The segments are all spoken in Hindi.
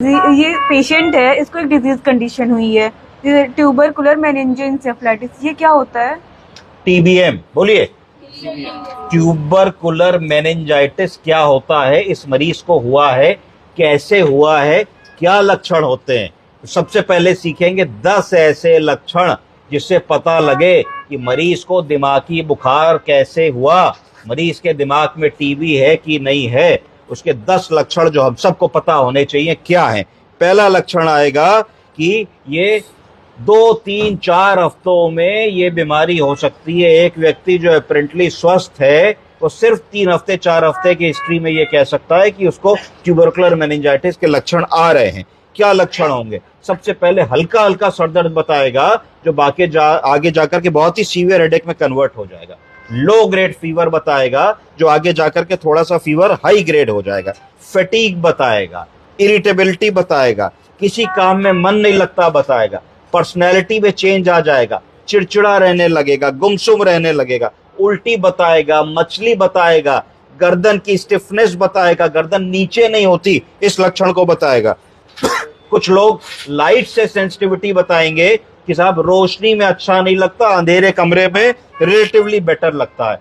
ये पेशेंट है, इसको एक डिजीज कंडीशन हुई है, ट्यूबरकुलर मेनिंजाइटिस। ये क्या होता है? टीबीएम बोलिए। ट्यूबरकुलर मेनिंजाइटिस क्या होता है, इस मरीज को हुआ है, कैसे हुआ है, क्या लक्षण होते हैं। सबसे पहले सीखेंगे 10 ऐसे लक्षण जिससे पता लगे कि मरीज को दिमागी बुखार कैसे हुआ, मरीज के दिमाग में टीबी है कि नहीं है। उसके 10 लक्षण जो हम सबको पता होने चाहिए क्या है। पहला लक्षण आएगा कि ये 2, 3, 4 हफ्तों में ये बीमारी हो सकती है। एक व्यक्ति जो अपेरेंटली स्वस्थ है वो सिर्फ 3 हफ्ते 4 हफ्ते की हिस्ट्री में ये कह सकता है कि उसको ट्यूबरकुलर मेनिंजाइटिस के लक्षण आ रहे हैं। क्या लक्षण होंगे? सबसे पहले हल्का हल्का सर दर्द बताएगा जो आगे जाकर के बहुत ही सीवियर हेडेक में कन्वर्ट हो जाएगा। लो ग्रेड फीवर बताएगा जो आगे जाकर के थोड़ा सा फीवर हाई ग्रेड हो जाएगा। फैटीग बताएगा, इरिटेबिलिटी बताएगा, किसी काम में मन नहीं लगता बताएगा, पर्सनैलिटी में चेंज आ जाएगा, चिड़चिड़ा रहने लगेगा, गुमसुम रहने लगेगा, उल्टी बताएगा, मछली बताएगा, गर्दन की स्टिफनेस बताएगा, गर्दन नीचे नहीं होती इस लक्षण को बताएगा। कुछ लोग लाइट से सेंसिटिविटी बताएंगे कि साहब रोशनी में अच्छा नहीं लगता, अंधेरे कमरे में रिलेटिवली बेटर लगता है।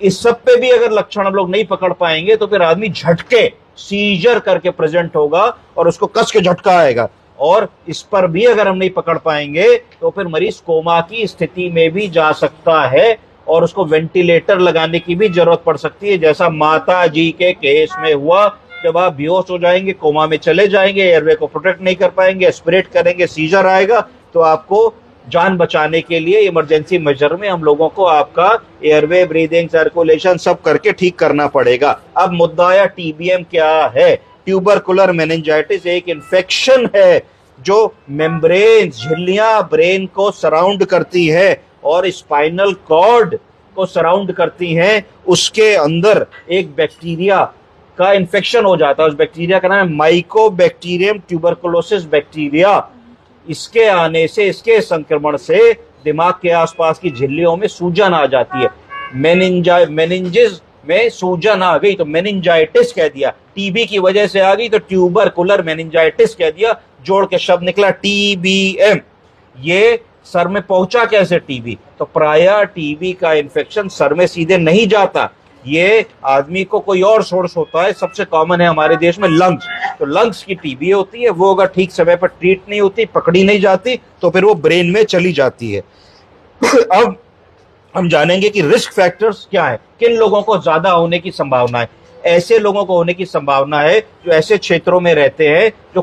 इस सब पे भी अगर लक्षण हम लोग नहीं पकड़ पाएंगे तो फिर आदमी झटके सीजर करके प्रेजेंट होगा और उसको कस के झटका आएगा। और इस पर भी अगर हम नहीं पकड़ पाएंगे तो फिर मरीज कोमा की स्थिति में भी जा सकता है और उसको वेंटिलेटर लगाने की भी जरूरत पड़ सकती है, जैसा माता जी के केस में हुआ। जब आप बेहोश हो जाएंगे, कोमा में चले जाएंगे, एयरवे को प्रोटेक्ट नहीं कर पाएंगे, एस्पिरेट करेंगे, सीजर आएगा, तो आपको जान बचाने के लिए इमरजेंसी मेजर में हम लोगों को आपका एयरवे, ब्रीदिंग, सर्कुलेशन सब करके ठीक करना पड़ेगा। अब मुद्दा टीबीएम क्या है? ट्यूबरकुलर मेनिंजाइटिस एक इन्फेक्शन है जो मेम्ब्रेन, झिल्लियां ब्रेन को सराउंड करती है और स्पाइनल कॉर्ड को सराउंड करती हैं। उसके अंदर एक बैक्टीरिया का इन्फेक्शन हो जाता है। उस बैक्टीरिया का नाम है माइकोबैक्टीरियम ट्यूबरकुलोसिस बैक्टीरिया। इसके आने से, इसके संक्रमण से दिमाग के आसपास की झिल्लियों में सूजन आ जाती है। मेनिंजिस में सूजन आ गई तो मेनिंजाइटिस कह दिया, टीबी की वजह से आ गई तो ट्यूबरकुलर मेनिंजाइटिस कह दिया, जोड़ के शब्द निकला टीबीएम। ये सर में पहुंचा कैसे टीबी? तो प्रायः टीबी का इन्फेक्शन सर में सीधे नहीं जाता, ये आदमी को कोई और सोर्स होता है। सबसे कॉमन है हमारे देश में लंग्स, तो लंग्स की टीबी होती है। वो अगर ठीक समय पर ट्रीट नहीं होती, पकड़ी नहीं जाती, तो फिर वो ब्रेन में चली जाती है। अब हम जानेंगे कि रिस्क फैक्टर्स क्या है, किन लोगों को ज्यादा होने की संभावना है। ऐसे लोगों को होने की संभावना है जो ऐसे क्षेत्रों में रहते हैं जो